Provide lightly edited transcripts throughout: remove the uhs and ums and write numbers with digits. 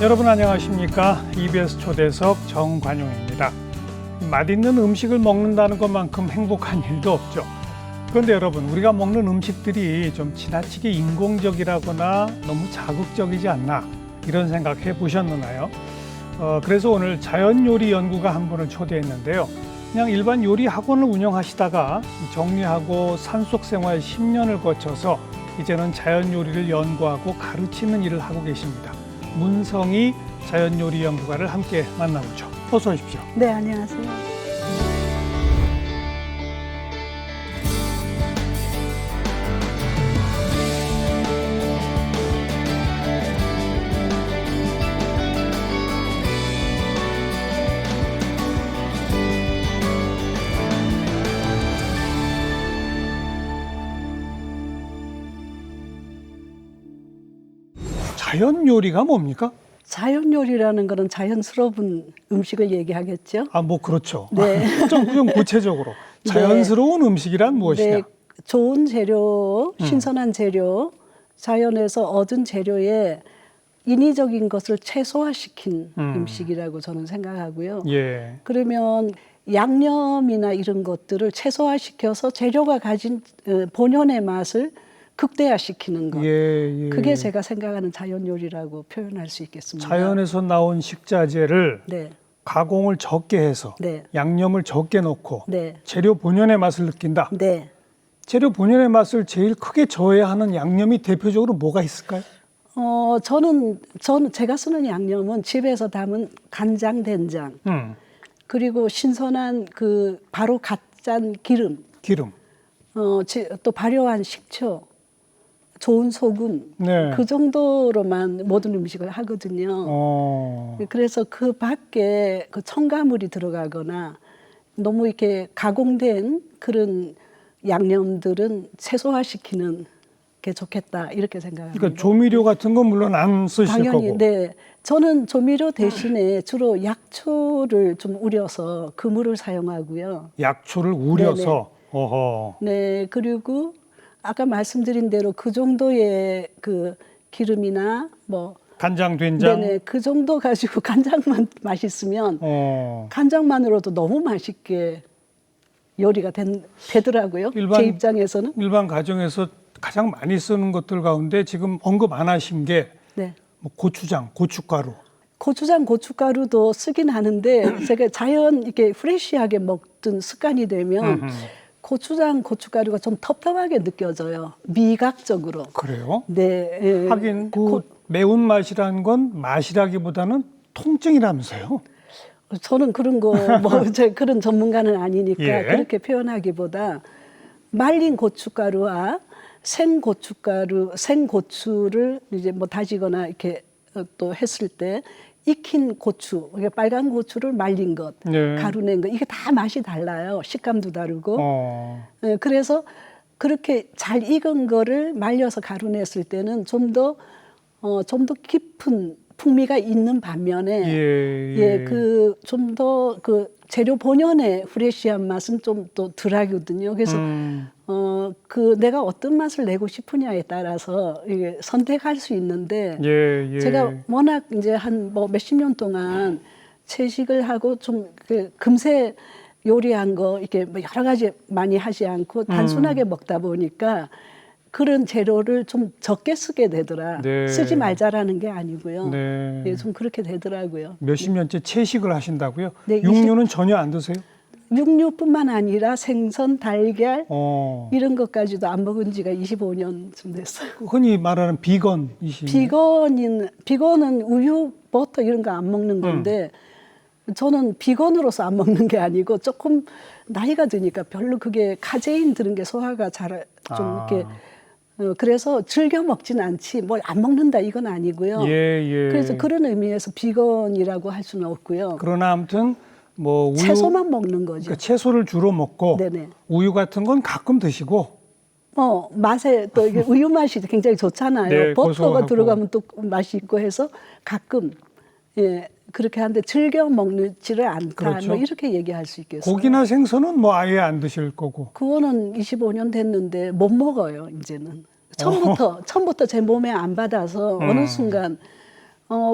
여러분 안녕하십니까? EBS 초대석 정관용입니다. 맛있는 음식을 먹는다는 것만큼 행복한 일도 없죠. 그런데 여러분, 우리가 먹는 음식들이 좀 지나치게 인공적이라거나 너무 자극적이지 않나 이런 생각해 보셨나요? 그래서 오늘 자연요리 연구가 한 분을 초대했는데요. 그냥 일반 요리 학원을 운영하시다가 정리하고 산속 생활 10년을 거쳐서 이제는 자연요리를 연구하고 가르치는 일을 하고 계십니다. 문성희 자연요리 연구가를 함께 만나보죠. 어서 오십시오. 네, 안녕하세요. 자연 요리가 뭡니까? 자연 요리라는 거는 자연스러운 음식을 얘기하겠죠. 뭐 그렇죠. 네. 좀 구체적으로 자연스러운 음식이란 무엇이냐? 네, 좋은 재료, 신선한 재료, 자연에서 얻은 재료에 인위적인 것을 최소화시킨 음식이라고 저는 생각하고요. 예. 그러면 양념이나 이런 것들을 최소화시켜서 재료가 가진 본연의 맛을 극대화시키는 것. 예. 그게 제가 생각하는 자연 요리라고 표현할 수 있겠습니다. 자연에서 나온 식자재를 네. 가공을 적게 해서 네. 양념을 적게 넣고 네. 재료 본연의 맛을 느낀다. 네. 재료 본연의 맛을 제일 크게 저해하는 양념이 대표적으로 뭐가 있을까요? 저는 제가 쓰는 양념은 집에서 담은 간장, 된장, 그리고 신선한 바로 갓 짠 기름, 또 발효한 식초, 좋은 소금, 네. 그 정도로만 모든 음식을 하거든요. 그래서 그 밖에 그 첨가물이 들어가거나 너무 이렇게 가공된 그런 양념들은 최소화시키는 게 좋겠다 이렇게 생각합니다. 그러니까 조미료 같은 건 물론 안 쓰실 당연히, 거고. 네. 저는 조미료 대신에 주로 약초를 좀 우려서 그물을 사용하고요. 약초를 우려서. 어허. 네, 그리고 아까 말씀드린 대로 그 정도의 그 기름이나 뭐 간장, 된장. 네네, 그 정도 가지고 간장만 맛있으면 간장만으로도 너무 맛있게 요리가 되더라고요. 제 입장에서는. 일반 가정에서 가장 많이 쓰는 것들 가운데 지금 언급 안 하신 게 네. 뭐 고추장, 고춧가루. 고추장, 고춧가루도 쓰긴 하는데 제가 자연 이렇게 프레시하게 먹던 습관이 되면 고추장, 고춧가루가 좀 텁텁하게 느껴져요. 미각적으로. 그래요? 네. 예. 하긴 매운맛이라는 건 맛이라기보다는 통증이라면서요? 저는 그런 거, 그런 전문가는 아니니까 예. 그렇게 표현하기보다 말린 고춧가루와 생고추를 이제 뭐 다지거나 이렇게 또 했을 때 익힌 고추, 빨간 고추를 말린 것, 네. 가루 낸 것, 이게 다 맛이 달라요. 식감도 다르고. 그래서 그렇게 잘 익은 거를 말려서 가루 냈을 때는 좀 더 깊은 풍미가 있는 반면에 좀 더 재료 본연의 프레시한 맛은 좀 또 덜하거든요. 그래서 내가 어떤 맛을 내고 싶으냐에 따라서 이게 선택할 수 있는데 제가 워낙 이제 한 몇십 년 동안 채식을 하고 좀 금세 요리한 거 이렇게 여러 가지 많이 하지 않고 단순하게 먹다 보니까 그런 재료를 좀 적게 쓰게 되더라. 네. 쓰지 말자라는 게 아니고요. 네. 예, 좀 그렇게 되더라고요. 몇십 년째 채식을 하신다고요? 네, 육류는 전혀 안 드세요? 육류뿐만 아니라 생선, 달걀 이런 것까지도 안 먹은 지가 25년쯤 됐어요. 흔히 말하는 비건이시네요. 비건은 우유, 버터 이런 거 안 먹는 건데 저는 비건으로서 안 먹는 게 아니고 조금 나이가 드니까 별로 그게 카제인 들은 게 소화가 잘 좀 이렇게 그래서 즐겨 먹지는 않지 뭘 안 먹는다 이건 아니고요. 그래서 그런 의미에서 비건이라고 할 수는 없고요. 그러나 아무튼 뭐 우유, 채소만 먹는 거죠. 그러니까 채소를 주로 먹고 네네. 우유 같은 건 가끔 드시고. 맛에 또 이게 우유 맛이 굉장히 좋잖아요. 네, 버터가 고소하고. 들어가면 또 맛이 있고 해서 가끔 그렇게 하는데 즐겨 먹지를 않다. 그렇죠. 뭐 이렇게 얘기할 수 있겠어요. 고기나 생선은 뭐 아예 안 드실 거고. 그거는 25년 됐는데 못 먹어요. 이제는 처음부터 제 몸에 안 받아서 어느 순간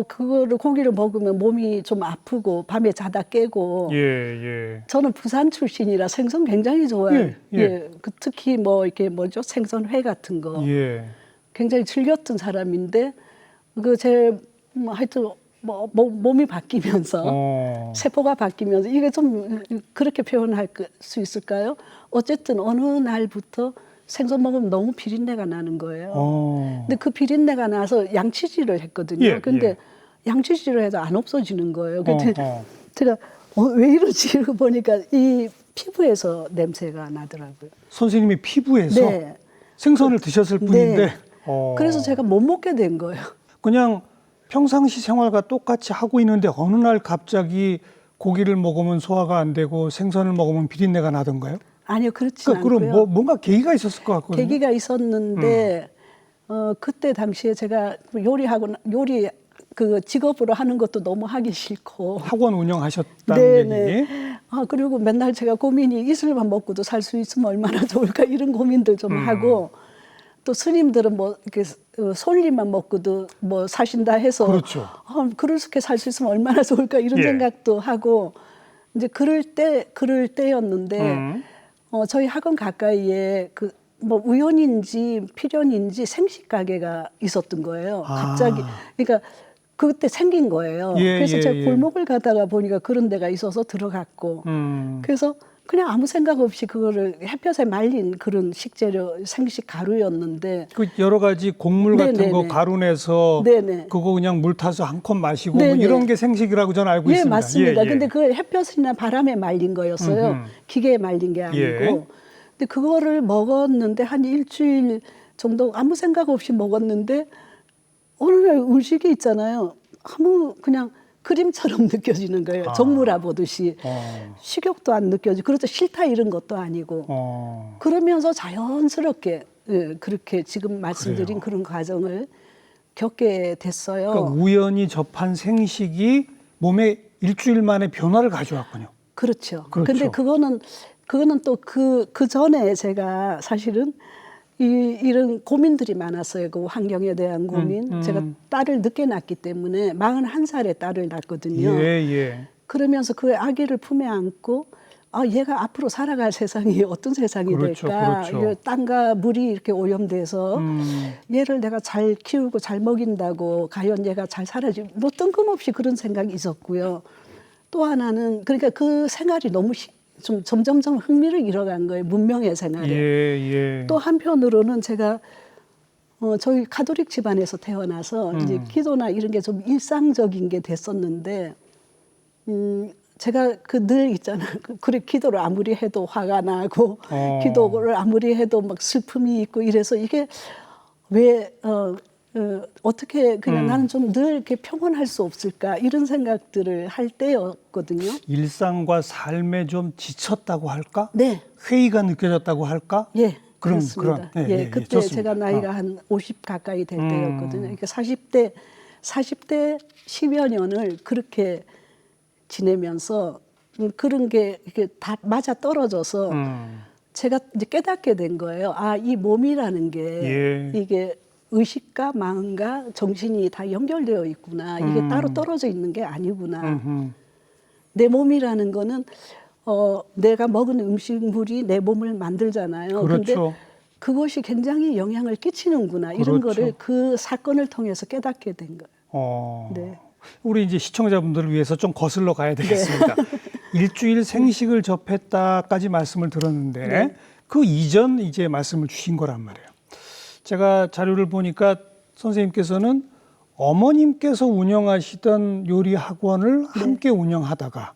그거를 고기를 먹으면 몸이 좀 아프고 밤에 자다 깨고. 예. 저는 부산 출신이라 생선 굉장히 좋아해요. 예. 특히 뭐 이렇게 뭐죠? 생선회 같은 거. 예. 굉장히 즐겼던 사람인데 하여튼 몸이 바뀌면서 세포가 바뀌면서 이게 좀 그렇게 표현할 수 있을까요? 어쨌든 어느 날부터 생선 먹으면 너무 비린내가 나는 거예요. 근데 그 비린내가 나서 양치질을 했거든요. 근데 양치질을 해도 안 없어지는 거예요. 근데 제가 왜 이러지? 이러고 보니까 이 피부에서 냄새가 나더라고요. 선생님이 피부에서 네. 생선을 드셨을 뿐인데. 네. 그래서 제가 못 먹게 된 거예요. 그냥 평상시 생활과 똑같이 하고 있는데 어느 날 갑자기 고기를 먹으면 소화가 안 되고 생선을 먹으면 비린내가 나던가요? 아니요, 그렇지 않고요. 그럼 뭔가 계기가 있었을 것 같거든요. 계기가 있었는데 그때 당시에 제가 요리 그 직업으로 하는 것도 너무 하기 싫고 학원 운영하셨다는 얘기. 그리고 맨날 제가 고민이 이슬만 먹고도 살 수 있으면 얼마나 좋을까 이런 고민들 좀 하고 또 스님들은 뭐 이렇게 솔잎만 먹고도 뭐 사신다 해서 그렇죠. 그렇게 살 수 있으면 얼마나 좋을까 이런 생각도 하고 이제 그럴 때였는데 저희 학원 가까이에 뭐 우연인지 필연인지 생식 가게가 있었던 거예요. 갑자기 그러니까 그때 생긴 거예요. 그래서 제가 골목을 가다가 보니까 그런 데가 있어서 들어갔고 그래서 그냥 아무 생각 없이 그거를 햇볕에 말린 그런 식재료 생식 가루였는데 그 여러 가지 곡물 같은 거 가루 내서 그거 그냥 물 타서 한 컵 마시고 뭐 이런 게 생식이라고 저는 알고 있습니다. 맞습니다. 근데 그 햇볕이나 바람에 말린 거였어요. 기계에 말린 게 아니고. 근데 그거를 먹었는데 한 일주일 정도 아무 생각 없이 먹었는데 어느 날 음식이 있잖아요. 그냥 그림처럼 느껴지는 거예요. 정물아 보듯이. 식욕도 안 느껴지고 그렇죠. 싫다 이런 것도 아니고. 그러면서 자연스럽게 그렇게 지금 말씀드린 그런 과정을 겪게 됐어요. 그러니까 우연히 접한 생식이 몸에 일주일 만에 변화를 가져왔군요. 그렇죠. 근데 그거는 또 그 전에 제가 사실은 이런 고민들이 많았어요. 그 환경에 대한 고민. 제가 딸을 늦게 낳기 때문에 41살에 딸을 낳았거든요. 그러면서 그 아기를 품에 안고 얘가 앞으로 살아갈 세상이 어떤 세상이 될까. 땅과 물이 이렇게 오염돼서 얘를 내가 잘 키우고 잘 먹인다고 과연 얘가 잘 살아지 뭐 뜬금없이 그런 생각이 있었고요. 또 하나는 그러니까 그 생활이 너무 좀 점점점 흥미를 잃어간 거예요. 문명의 생활에. 또 한편으로는 제가 저희 가톨릭 집안에서 태어나서 이제 기도나 이런 게 좀 일상적인 게 됐었는데 제가 늘 있잖아요. 그래 기도를 아무리 해도 화가 나고 기도를 아무리 해도 막 슬픔이 있고 이래서 이게 왜 어떻게 그냥 나는 좀 늘 이렇게 평온할 수 없을까 이런 생각들을 할 때였거든요. 일상과 삶에 좀 지쳤다고 할까? 네. 회의가 느껴졌다고 할까? 그렇습니다. 그때 좋습니다. 제가 나이가 한 50 가까이 될 때였거든요. 그러니까 40대 10여 년을 그렇게 지내면서 그런 게 이렇게 다 맞아 떨어져서 제가 이제 깨닫게 된 거예요. 이 몸이라는 게 이게 의식과 마음과 정신이 다 연결되어 있구나. 이게 따로 떨어져 있는 게 아니구나. 내 몸이라는 거는 내가 먹은 음식물이 내 몸을 만들잖아요. 그런데 그것이 굉장히 영향을 끼치는구나. 이런 거를 그 사건을 통해서 깨닫게 된 거예요. 우리 이제 시청자분들을 위해서 좀 거슬러 가야 되겠습니다. 일주일 생식을 접했다까지 말씀을 들었는데 그 이전 이제 말씀을 주신 거란 말이에요. 제가 자료를 보니까 선생님께서는 어머님께서 운영하시던 요리 학원을 함께 운영하다가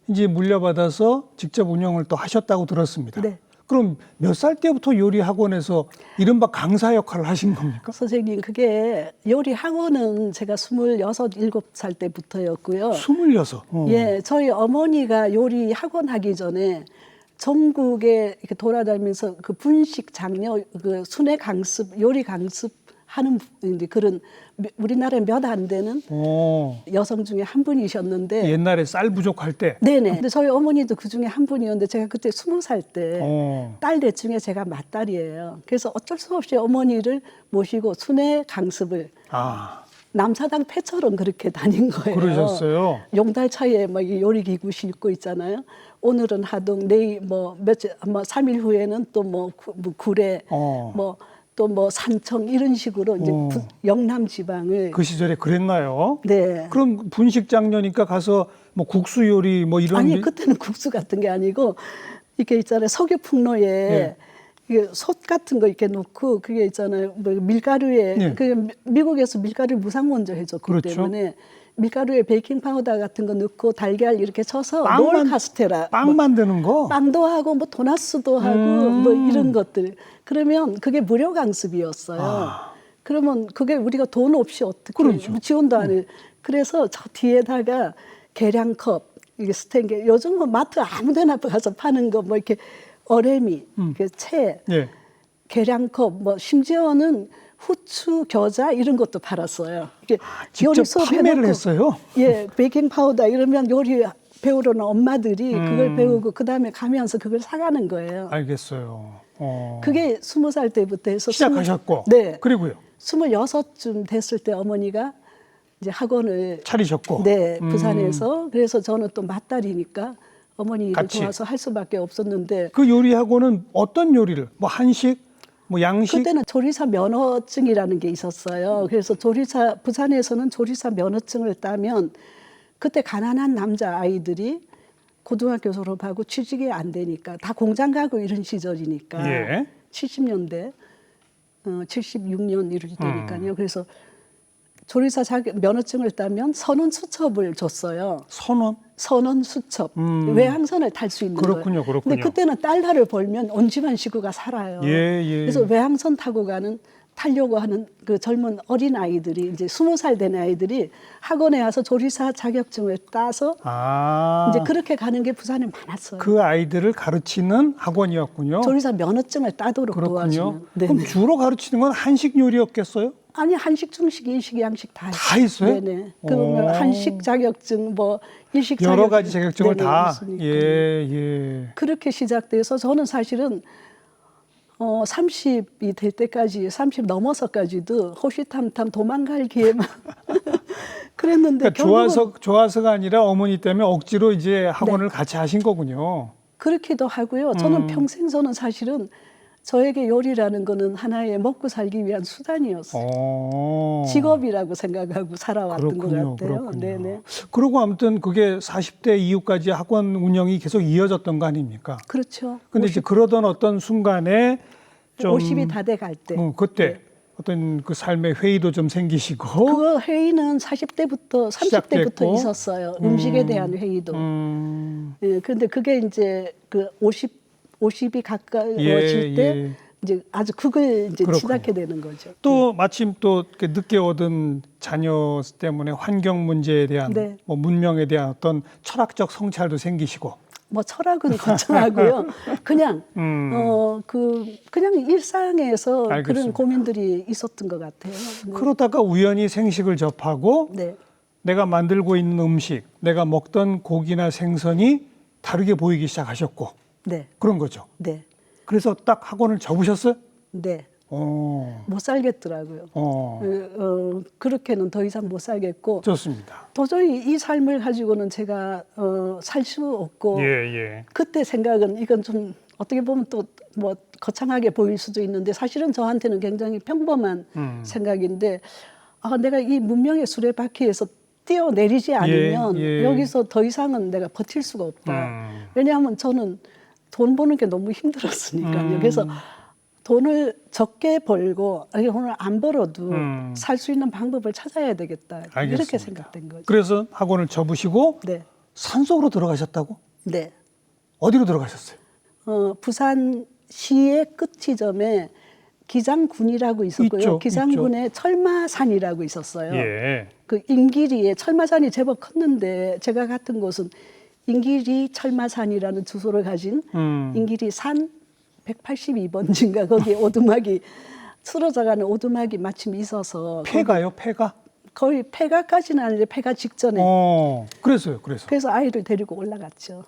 이제 물려받아서 직접 운영을 또 하셨다고 들었습니다. 그럼 몇 살 때부터 요리 학원에서 이른바 강사 역할을 하신 겁니까? 선생님, 그게 요리 학원은 제가 26, 27살 때부터였고요. 26? 저희 어머니가 요리 학원 하기 전에 전국에 이렇게 돌아다니면서 그 분식 장려, 그 순회 강습, 요리 강습 하는 이제 그런 우리나라에 몇 안 되는 여성 중에 한 분이셨는데 옛날에 쌀 부족할 때. 근데 저희 어머니도 그 중에 한 분이었는데 제가 그때 20살 때 딸 넷 중에 제가 맏딸이에요. 그래서 어쩔 수 없이 어머니를 모시고 순회 강습을 남사당 패처럼 그렇게 다닌 거예요. 그러셨어요. 용달차에 막 요리기구 싣고 있잖아요. 오늘은 하동, 내일 뭐 며칠, 뭐 3일 후에는 또 뭐 구례, 뭐 또 뭐 산청 이런 식으로 이제 영남 지방을 그 시절에 그랬나요? 네. 그럼 분식장려니까 가서 뭐 국수 요리 뭐 이런 아니 그때는 국수 같은 게 아니고 이게 있잖아요. 석유풍로에 네. 이게 솥 같은 거 이렇게 놓고 그게 있잖아요. 뭐 밀가루에 네. 그 미국에서 밀가루를 무상 먼저 해줬기 그렇죠. 때문에 밀가루에 베이킹 파우더 같은 거 넣고 달걀 이렇게 쳐서 롤 카스테라 빵 만드는 거? 빵도 하고 뭐 도나스도 하고 뭐 이런 것들 그러면 그게 무료 강습이었어요. 그러면 그게 우리가 돈 없이 어떻게 그렇죠. 지원도 안 해. 그래서 저 뒤에다가 계량컵 이게 스텐게 요즘 뭐 마트 아무데나 가서 파는 거 뭐 이렇게 어레미, 채, 예. 계량컵 뭐 심지어는 후추, 겨자 이런 것도 팔았어요. 이게 직접 판매를 했어요? 예, 베이킹 파우더 이러면 요리 배우러 온 엄마들이 그걸 배우고 그 다음에 가면서 그걸 사가는 거예요. 알겠어요. 그게 20살 때부터 해서 시작하셨고, 네. 그리고요 26쯤 됐을 때 어머니가 이제 학원을 차리셨고, 네, 부산에서 그래서 저는 또 맏딸이니까 어머니 일을 같이. 도와서 할 수밖에 없었는데 그 요리학원은 어떤 요리를? 뭐 한식, 뭐 양식? 그때는 조리사 면허증이라는 게 있었어요. 그래서 조리사 부산에서는 조리사 면허증을 따면 그때 가난한 남자 아이들이 고등학교 졸업하고 취직이 안 되니까 다 공장 가고 이런 시절이니까 예. 70년대 76년 이렇게 되니까요. 그래서 조리사 면허증을 따면 선원 수첩을 줬어요. 선원 수첩 외항선을 탈 수 있는 그렇군요, 거예요. 그렇군요. 근데 그때는 달러를 벌면 온 집안 식구가 살아요. 예, 예. 그래서 외항선 타고 타려고 하는 그 젊은 어린 아이들이 이제 20살 된 아이들이 학원에 와서 조리사 자격증을 따서 이제 그렇게 가는 게 부산에 많았어요. 그 아이들을 가르치는 학원이었군요. 조리사 면허증을 따도록 그렇군요. 도와주는. 그럼 주로 가르치는 건 한식 요리였겠어요? 아니 한식, 중식, 일식, 양식 다 있어요? 네네. 그러면 한식 자격증, 뭐 일식 여러 가지 자격증을 네네, 다. 있으니까. 예. 그렇게 시작돼서 저는 사실은 30이 될 때까지 30 넘어서까지도 호시탐탐 도망갈 기회만 그랬는데 그러니까 좋아서가 아니라 어머니 때문에 억지로 이제 학원을 같이 하신 거군요. 그렇기도 하고요. 저는 평생 저는 사실은 저에게 요리라는 거는 하나의 먹고 살기 위한 수단이었어요. 직업이라고 생각하고 살아왔던 것 같아요. 그렇군요. 네네. 그리고 아무튼 그게 40대 이후까지 학원 운영이 계속 이어졌던 거 아닙니까? 그렇죠. 근데 이제 그러던 어떤 순간에 좀 50이 다 돼 갈 때. 그때 어떤 그 삶의 회의도 좀 생기시고 그 회의는 40대부터 30대부터 시작됐고. 있었어요. 음식에 대한 회의도. 예, 그런데 그게 이제 그 50이 가까워질 때 이제 아주 그걸 이제 그렇군요. 시작하게 되는 거죠. 또 마침 또 이렇게 늦게 얻은 자녀 때문에 환경 문제에 대한 네. 뭐 문명에 대한 어떤 철학적 성찰도 생기시고 뭐 철학은 거창하고요. 그냥 그냥 일상에서 알겠습니다. 그런 고민들이 있었던 것 같아요. 네. 그러다가 우연히 생식을 접하고 네. 내가 만들고 있는 음식, 내가 먹던 고기나 생선이 다르게 보이기 시작하셨고 네. 그런 거죠. 네. 그래서 딱 학원을 접으셨어요? 네. 어, 못 살겠더라고요. 그렇게는 더 이상 못 살겠고 좋습니다. 도저히 이 삶을 가지고는 제가 살 수 없고 예. 그때 생각은 이건 좀 어떻게 보면 또 뭐 거창하게 보일 수도 있는데 사실은 저한테는 굉장히 평범한 생각인데 내가 이 문명의 수레바퀴에서 뛰어내리지 않으면 여기서 더 이상은 내가 버틸 수가 없다. 왜냐하면 저는 돈 버는 게 너무 힘들었으니까요. 그래서 돈을 적게 벌고 오늘 안 벌어도 살 수 있는 방법을 찾아야 되겠다. 알겠습니다. 이렇게 생각된 거죠. 그래서 학원을 접으시고 네. 산속으로 들어가셨다고? 네. 어디로 들어가셨어요? 부산시의 끝 지점에 기장군이라고 있었고요. 기장군에 철마산이라고 있었어요. 예. 그 인기리에 철마산이 제법 컸는데 제가 갔던 곳은 인기리 철마산이라는 주소를 가진 인기리 산 182번지인가 거기에 오두막이 쓰러져가는 오두막이 마침 있어서 폐가요? 폐가? 거의 폐가까지는 아닌데 폐가 직전에 그래서요. 그래서 아이를 데리고 올라갔죠.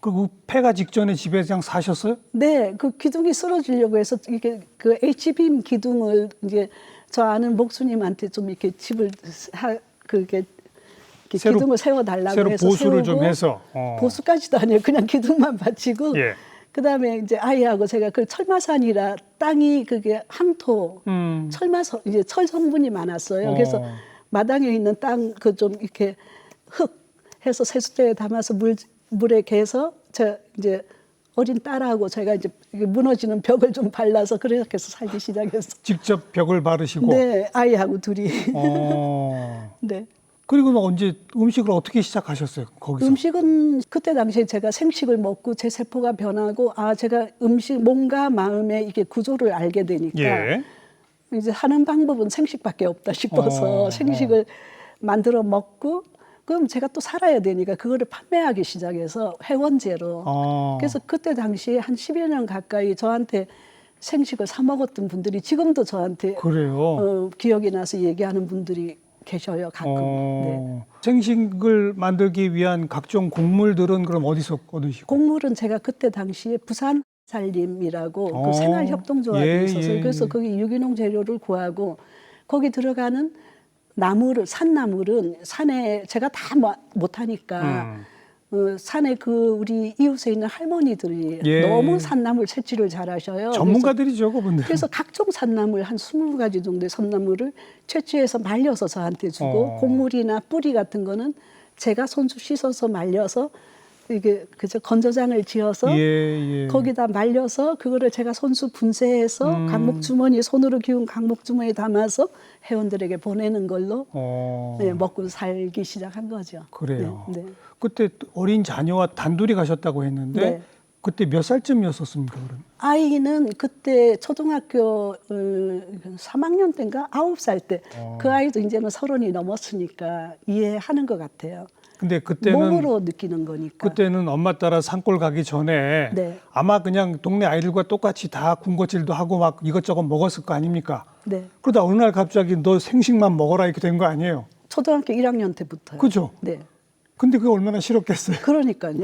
그리고 폐가 직전에 집에 그냥 사셨어요? 네, 그 기둥이 쓰러지려고 해서 이게 그 H빔 기둥을 이제 저 아는 목수님한테 좀 이렇게 집을 그게 새로, 기둥을 세워달라고 새로 해서 보수를 좀 세우고 해서 보수까지도 아니에요. 그냥 기둥만 받치고 예. 그다음에 이제 아이하고 제가 그 철마산이라 땅이 그게 항토 이제 철 성분이 많았어요. 그래서 마당에 있는 땅 그 좀 이렇게 흙 해서 세숫대에 담아서 물에 개서 저 이제 어린 딸하고 제가 이제 무너지는 벽을 좀 발라서 그렇게 해서 살기 시작했어. 직접 벽을 바르시고. 네, 아이하고 둘이. 네. 그리고 언제 음식을 어떻게 시작하셨어요? 거기서? 음식은 그때 당시에 제가 생식을 먹고 제 세포가 변하고 제가 음식 몸과 마음의 이게 구조를 알게 되니까 예. 이제 하는 방법은 생식밖에 없다 싶어서 생식을 만들어 먹고 그럼 제가 또 살아야 되니까 그거를 판매하기 시작해서 회원제로. 그래서 그때 당시에 한 10여 년 가까이 저한테 생식을 사 먹었던 분들이 지금도 저한테 그래요? 기억이 나서 얘기하는 분들이 계셔요, 가끔. 네. 생식을 만들기 위한 각종 곡물들은 그럼 어디서 얻으시고? 곡물은 제가 그때 당시에 부산 살림이라고 그 생활협동조합이 예, 있어서 예, 그래서 예. 거기 유기농 재료를 구하고 거기 들어가는 나물을 산나물은 산에 제가 다 못하니까 산에 그 우리 이웃에 있는 할머니들이 예. 너무 산나물 채취를 잘하셔요. 전문가들이죠, 그분들. 그래서 각종 산나물 한 20가지 정도의 산나물을 채취해서 말려서 저한테 주고 곡물이나 뿌리 같은 거는 제가 손수 씻어서 말려서 이게 그저 건조장을 지어서 예. 거기다 말려서 그거를 제가 손수 분쇄해서 강목 주머니 손으로 기운 강목 주머니에 담아서 회원들에게 보내는 걸로 네, 먹고 살기 시작한 거죠. 그래요. 네. 그때 어린 자녀와 단둘이 가셨다고 했는데 네. 그때 몇 살쯤이었었습니까? 그럼? 아이는 그때 초등학교 3학년 때인가 9살 때 그 아이도 이제는 30이 넘었으니까 이해하는 것 같아요. 근데 그때는 몸으로 느끼는 거니까. 그때는 엄마 따라 산골 가기 전에 네. 아마 그냥 동네 아이들과 똑같이 다 군것질도 하고 막 이것저것 먹었을 거 아닙니까? 네. 그러다 어느 날 갑자기 너 생식만 먹어라 이렇게 된 거 아니에요? 초등학교 1학년 때부터요. 그죠? 네. 근데 그게 얼마나 싫었겠어요? 그러니까요.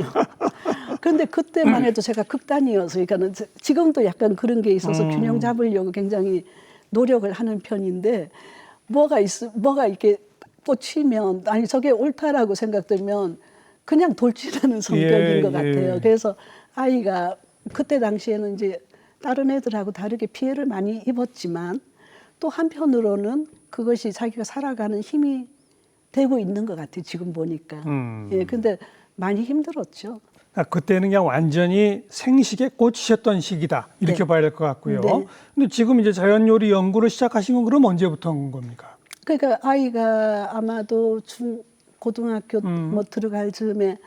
그런데 그때만 해도 제가 극단이어서, 그러니까는 지금도 약간 그런 게 있어서 균형 잡으려고 굉장히 노력을 하는 편인데 뭐가 이렇게 꽂히면 아니 저게 옳다라고 생각되면 그냥 돌진하는 성격인 것 같아요. 그래서 아이가 그때 당시에는 이제 다른 애들하고 다르게 피해를 많이 입었지만 또 한편으로는 그것이 자기가 살아가는 힘이 되고 있는 것 같아요. 지금 보니까. 예, 근데 많이 힘들었죠. 그때는 그냥 완전히 생식에 꽂히셨던 시기다 이렇게 네. 봐야 될 것 같고요. 네. 근데 지금 이제 자연 요리 연구를 시작하신 건 그럼 언제부터인 겁니까? 그러니까 아이가 아마도 고등학교 뭐 들어갈 즈음에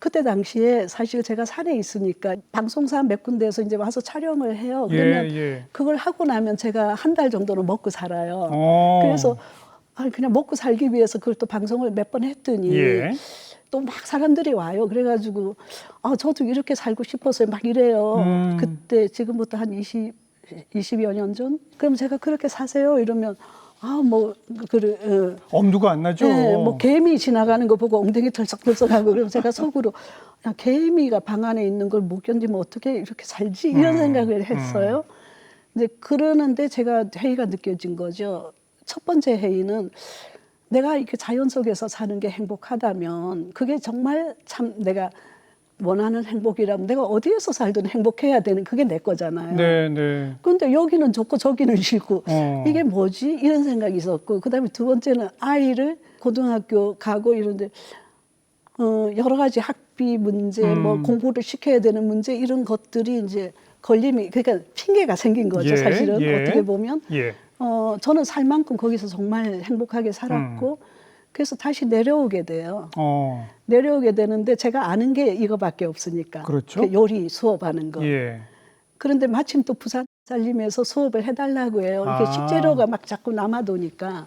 그때 당시에 사실 제가 산에 있으니까 방송사 몇 군데에서 이제 와서 촬영을 해요. 그러면 그걸 하고 나면 제가 한 달 정도는 먹고 살아요. 그래서 그냥 먹고 살기 위해서 그걸 또 방송을 몇 번 했더니 또 막 사람들이 와요. 그래가지고 저도 이렇게 살고 싶어서 막 이래요. 그때 지금부터 한 20여 년 전. 그럼 제가 그렇게 사세요 이러면 엄두가 안 나죠. 네, 뭐 개미 지나가는 거 보고 엉덩이 털썩털썩하고 그럼 제가 속으로 야, 개미가 방 안에 있는 걸 못 견디면 어떻게 이렇게 살지 이런 생각을 했어요. 근데 그러는데 제가 회의가 느껴진 거죠. 첫 번째 회의는 내가 이렇게 자연 속에서 사는 게 행복하다면 그게 정말 참 내가 원하는 행복이라면 내가 어디에서 살든 행복해야 되는 그게 내 거잖아요. 네. 그런데 여기는 좋고 저기는 싫고 이게 뭐지? 이런 생각이 있었고 그다음에 두 번째는 아이를 고등학교 가고 이런데 여러 가지 학비 문제, 뭐 공부를 시켜야 되는 문제 이런 것들이 이제 걸림이 그러니까 핑계가 생긴 거죠. 사실은 어떻게 보면 저는 살 만큼 거기서 정말 행복하게 살았고 그래서 다시 내려오게 돼요. 내려오게 되는데 제가 아는 게 이거밖에 없으니까. 그렇죠. 요리 수업하는 거. 그런데 마침 또 부산 살림에서 수업을 해달라고 해요. 이렇게 식재료가 막 자꾸 남아도니까.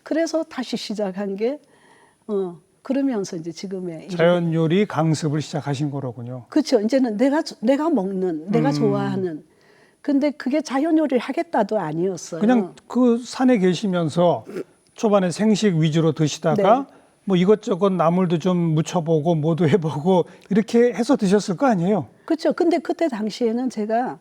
그래서 다시 시작한 게 그러면서 이제 지금의 자연 요리 강습을 시작하신 거로군요. 그렇죠. 이제는 내가 먹는, 내가 좋아하는. 근데 그게 자연 요리를 하겠다도 아니었어요. 그냥 그 산에 계시면서 초반에 생식 위주로 드시다가 뭐 이것저것 나물도 좀 무쳐보고 뭐도 해보고 이렇게 해서 드셨을 거 아니에요? 그렇죠. 근데 그때 당시에는 제가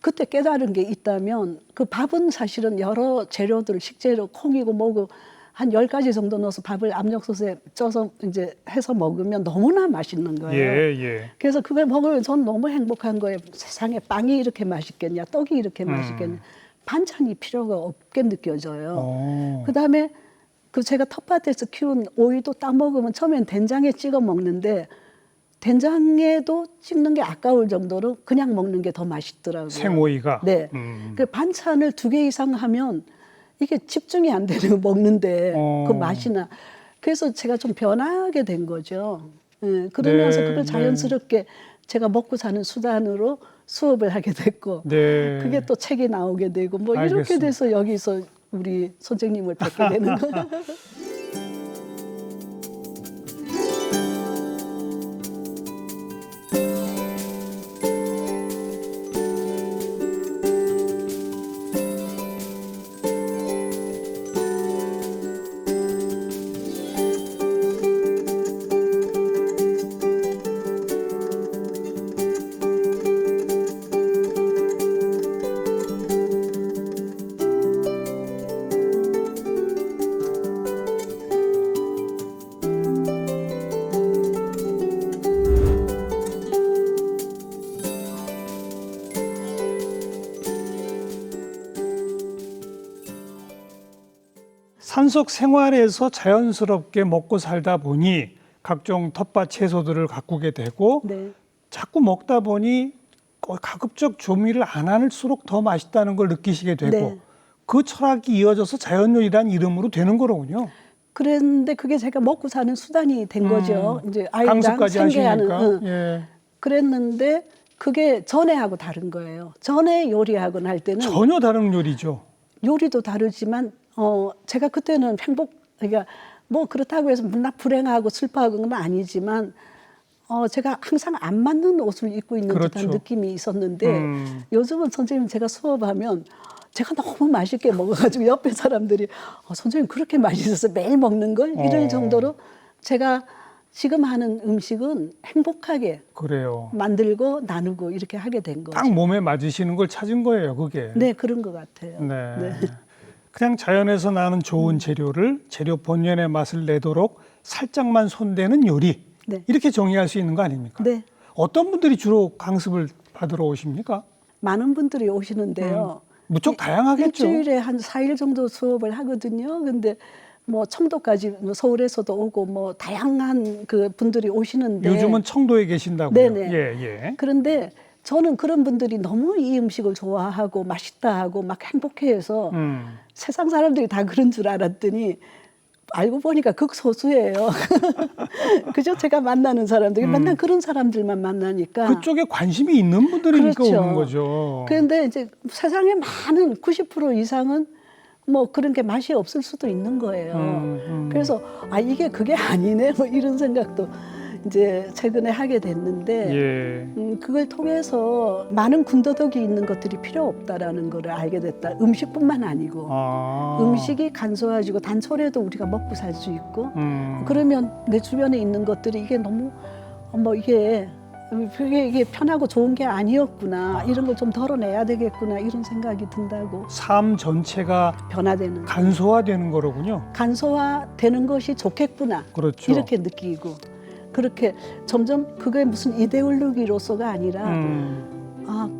그때 깨달은 게 있다면 그 밥은 사실은 여러 재료들, 식재료, 콩이고 뭐고 한 10가지 정도 넣어서 밥을 압력솥에 쪄서 이제 해서 먹으면 너무나 맛있는 거예요. 예. 그래서 그걸 먹으면 전 너무 행복한 거예요. 세상에 빵이 이렇게 맛있겠냐, 떡이 이렇게 맛있겠냐. 반찬이 필요가 없게 느껴져요. 그다음에 그 제가 텃밭에서 키운 오이도 따 먹으면 처음엔 된장에 찍어 먹는데 된장에도 찍는 게 아까울 정도로 그냥 먹는 게 더 맛있더라고요. 생오이가? 네. 그 반찬을 2개 이상 하면 이게 집중이 안 되는 먹는데 그 맛이나. 그래서 제가 좀 변하게 된 거죠. 예, 그러면서 네, 그걸 자연스럽게 제가 먹고 사는 수단으로 수업을 하게 됐고 네. 그게 또 책이 나오게 되고 뭐 이렇게 알겠습니다. 돼서 여기서 우리 선생님을 뵙게 되는 거예요. 산속 생활에서 자연스럽게 먹고 살다 보니 각종 텃밭 채소들을 가꾸게 되고 네. 자꾸 먹다 보니 가급적 조미를 안 할수록 더 맛있다는 걸 느끼시게 되고 네. 그 철학이 이어져서 자연요리란 이름으로 되는 거로군요. 그랬는데 그게 제가 먹고 사는 수단이 된 거죠. 이제 아이랑 강습까지 생계하는. 하시니까. 예. 그랬는데 그게 전에하고 다른 거예요. 전에 요리하고 할 때는 전혀 다른 요리죠. 요리도 다르지만 제가 그때는 그러니까 뭐 그렇다고 해서 문학 불행하고 슬퍼하고 건 아니지만 제가 항상 안 맞는 옷을 입고 있는 그렇죠. 듯한 느낌이 있었는데 요즘은 선생님 제가 수업하면 제가 너무 맛있게 먹어가지고 옆에 사람들이 선생님 그렇게 맛있어서 매일 먹는 걸 이럴 정도로 제가 지금 하는 음식은 행복하게 그래요. 만들고 나누고 이렇게 하게 된 거죠. 딱 몸에 맞으시는 걸 찾은 거예요, 그게. 네, 그런 것 같아요. 네. 그냥 자연에서 나는 좋은 재료를 재료 본연의 맛을 내도록 살짝만 손대는 요리. 네. 이렇게 정의할 수 있는 거 아닙니까? 네. 어떤 분들이 주로 강습을 받으러 오십니까? 많은 분들이 오시는데요. 무척 다양하겠죠. 일주일에 한 4일 정도 수업을 하거든요. 근데 뭐 청도까지 서울에서도 오고 뭐 다양한 그 분들이 오시는데 요즘은 청도에 계신다고요. 네네. 예. 그런데 저는 그런 분들이 너무 이 음식을 좋아하고 맛있다 하고 막 행복해해서 세상 사람들이 다 그런 줄 알았더니 알고 보니까 극소수예요. 그죠? 제가 만나는 사람들이 맨날 그런 사람들만 만나니까. 그쪽에 관심이 있는 분들이니까 그렇죠. 오는 거죠. 그런데 이제 세상에 많은 90% 이상은 뭐 그런 게 맛이 없을 수도 있는 거예요. 그래서 이게 그게 아니네 뭐 이런 생각도 이제 최근에 하게 됐는데 예. 그걸 통해서 많은 군더더기 있는 것들이 필요 없다라는 걸 알게 됐다. 음식뿐만 아니고 음식이 간소해지고 단촐해도 우리가 먹고 살 수 있고 그러면 내 주변에 있는 것들이 이게 너무 뭐 이게 편하고 좋은 게 아니었구나 이런 걸 좀 덜어내야 되겠구나 이런 생각이 든다고. 삶 전체가 변화되는 간소화되는 거로군요. 간소화되는 것이 좋겠구나. 그렇죠. 이렇게 느끼고 그렇게 점점 그게 무슨 이데올로기로서가 아니라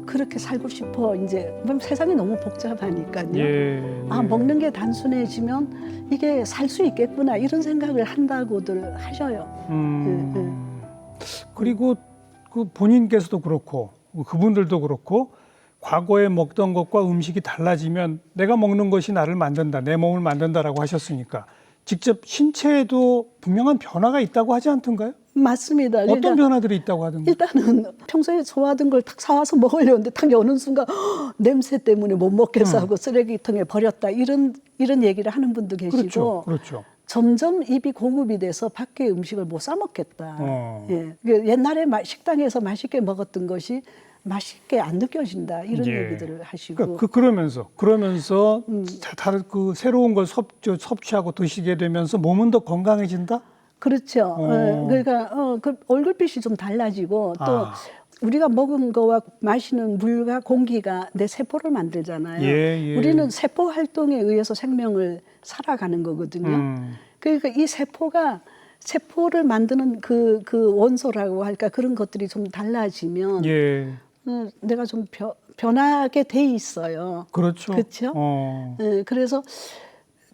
그렇게 살고 싶어. 이제 세상이 너무 복잡하니까요. 예. 먹는 게 단순해지면 이게 살 수 있겠구나 이런 생각을 한다고들 하셔요. 그리고 그 본인께서도 그렇고 그분들도 그렇고 과거에 먹던 것과 음식이 달라지면 내가 먹는 것이 나를 만든다, 내 몸을 만든다라고 하셨으니까 직접 신체에도 분명한 변화가 있다고 하지 않던가요? 맞습니다. 어떤 그러니까 변화들이 있다고 하던가요? 일단은 평소에 좋아하던 걸 탁 사와서 먹으려는데 탁 여는 순간 냄새 때문에 못 먹겠어 하고 쓰레기통에 버렸다 이런 얘기를 하는 분도 계시고 그렇죠. 점점 입이 고급이 돼서 밖에 음식을 못 사 먹겠다. 예. 옛날에 식당에서 맛있게 먹었던 것이 맛있게 안 느껴진다 이런 예. 얘기들을 하시고 그러면서 다른 그 새로운 걸 섭취하고 드시게 되면서 몸은 더 건강해진다? 그렇죠. 그러니까 그 얼굴빛이 좀 달라지고 또 우리가 먹은 거와 마시는 물과 공기가 내 세포를 만들잖아요. 예. 우리는 세포 활동에 의해서 생명을 살아가는 거거든요. 그러니까 이 세포를 만드는 그 원소라고 할까 그런 것들이 좀 달라지면 예. 내가 좀 변하게 돼 있어요. 그렇죠. 그렇죠? 그래서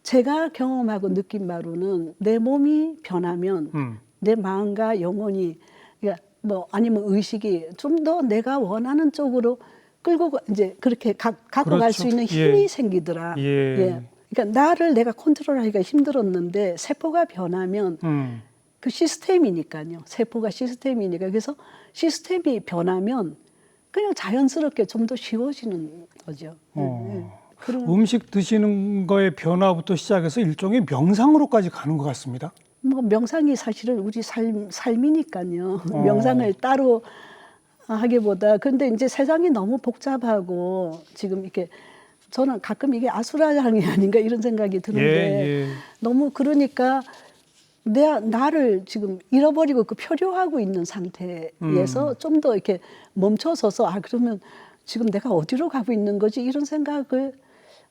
제가 경험하고 느낀 바로는 내 몸이 변하면 내 마음과 영혼이 그러니까 뭐 아니면 의식이 좀 더 내가 원하는 쪽으로 끌고 이제 그렇게 갖고 갈 수 그렇죠. 있는 힘이 예. 생기더라. 예. 그러니까 나를 내가 컨트롤하기가 힘들었는데 세포가 변하면 그 시스템이니까요. 세포가 시스템이니까 그래서 시스템이 변하면 그냥 자연스럽게 좀 더 쉬워지는 거죠. 그런 음식 드시는 거의 변화부터 시작해서 일종의 명상으로까지 가는 것 같습니다. 뭐 명상이 사실은 우리 삶이니까요. 명상을 따로 하기보다 근데 이제 세상이 너무 복잡하고 지금 이렇게 저는 가끔 이게 아수라장이 아닌가 이런 생각이 드는데 너무 그러니까 나를 지금 잃어버리고 그 표류하고 있는 상태에서 좀 더 이렇게 멈춰서서 그러면 지금 내가 어디로 가고 있는 거지 이런 생각을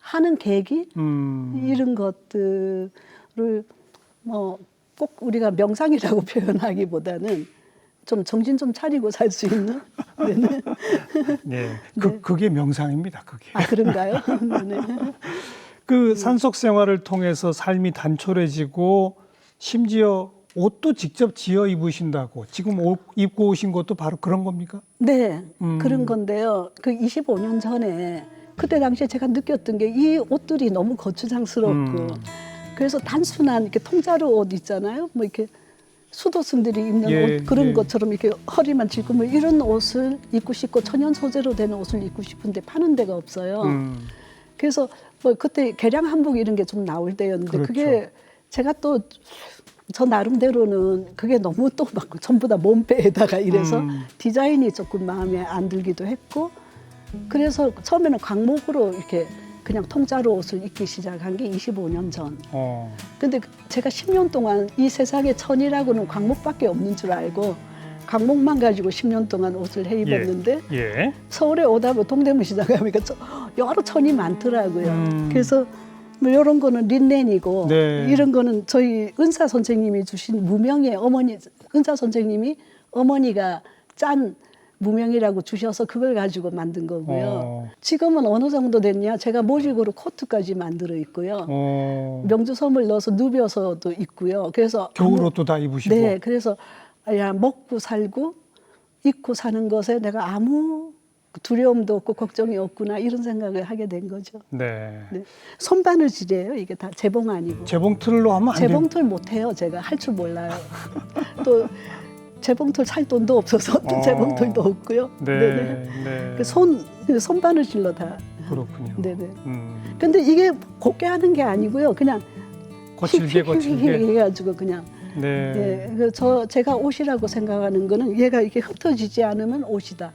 하는 계기 이런 것들을 뭐 꼭 우리가 명상이라고 표현하기보다는 좀 정신 좀 차리고 살 수 있는 네. 그게 명상입니다. 그게. 그런가요? 네. 그 산속 생활을 통해서 삶이 단촐해지고 심지어 옷도 직접 지어 입으신다고 지금 옷 입고 오신 것도 바로 그런 겁니까? 네, 그런 건데요. 그 25년 전에 그때 당시에 제가 느꼈던 게 이 옷들이 너무 거추장스럽고 그래서 단순한 이렇게 통자루 옷 있잖아요. 뭐 이렇게 수도승들이 입는 옷 그런 것처럼 이렇게 허리만 짚고 뭐 이런 옷을 입고 싶고 천연 소재로 된 옷을 입고 싶은데 파는 데가 없어요. 그래서 뭐 그때 개량 한복 이런 게 좀 나올 때였는데 그렇죠. 그게 제가 또 저 나름대로는 그게 너무 또 막 전부 다 몸빼에다가 이래서 디자인이 조금 마음에 안 들기도 했고 그래서 처음에는 광목으로 이렇게 그냥 통자루 옷을 입기 시작한 게 25년 전. 근데 제가 10년 동안 이 세상에 천이라고는 광목밖에 없는 줄 알고 광목만 가지고 10년 동안 옷을 해 입었는데 서울에 오다 보면 동대문 시장 가니까 여러 천이 많더라고요. 그래서 뭐 이런 거는 린넨이고 이런 거는 저희 은사 선생님이 주신 무명의 어머니 은사 선생님이 어머니가 짠 무명이라고 주셔서 그걸 가지고 만든 거고요. 지금은 어느 정도 됐냐? 제가 모직으로 코트까지 만들어 있고요. 명주섬을 넣어서 누벼서도 있고요. 그래서 겨울옷도 다 입으시고. 네, 그래서 먹고 살고 입고 사는 것에 내가 아무 두려움도 없고 걱정이 없구나 이런 생각을 하게 된 거죠. 네. 손바느질이에요. 이게 다 재봉 아니고. 재봉틀로 하면 안 돼요. 재봉틀 못해요. 제가 할 줄 몰라요. 또 재봉틀 살 돈도 없어서 또 재봉틀도 없고요. 손바느질로 다. 그렇군요. 네네. 근데 이게 곱게 하는 게 아니고요. 그냥 거칠게 해가지고 그냥. 네. 제가 옷이라고 생각하는 거는 얘가 이렇게 흩어지지 않으면 옷이다.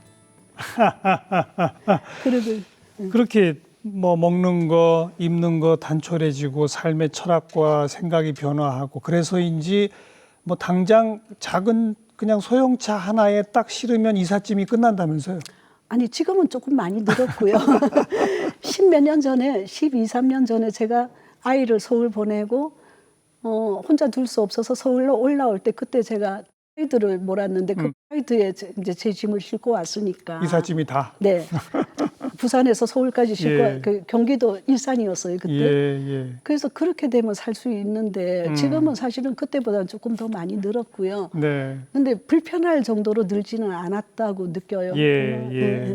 그렇게 뭐 먹는 거, 입는 거 단촐해지고 삶의 철학과 생각이 변화하고 그래서인지 뭐 당장 작은 그냥 소형차 하나에 딱 실으면 이삿짐이 끝난다면서요? 아니 지금은 조금 많이 늘었고요. 10몇 년 전에 12, 13년 전에 제가 아이를 서울 보내고 혼자 둘 수 없어서 서울로 올라올 때 그때 제가 가이드를 몰았는데 그 가이드에 이제 제 짐을 싣고 왔으니까 이삿짐이 다. 네. 부산에서 서울까지 싣고 그 경기도 일산이었어요 그때. 그래서 그렇게 되면 살 수 있는데 지금은 사실은 그때보다 조금 더 많이 늘었고요. 근데 불편할 정도로 늘지는 않았다고 느껴요.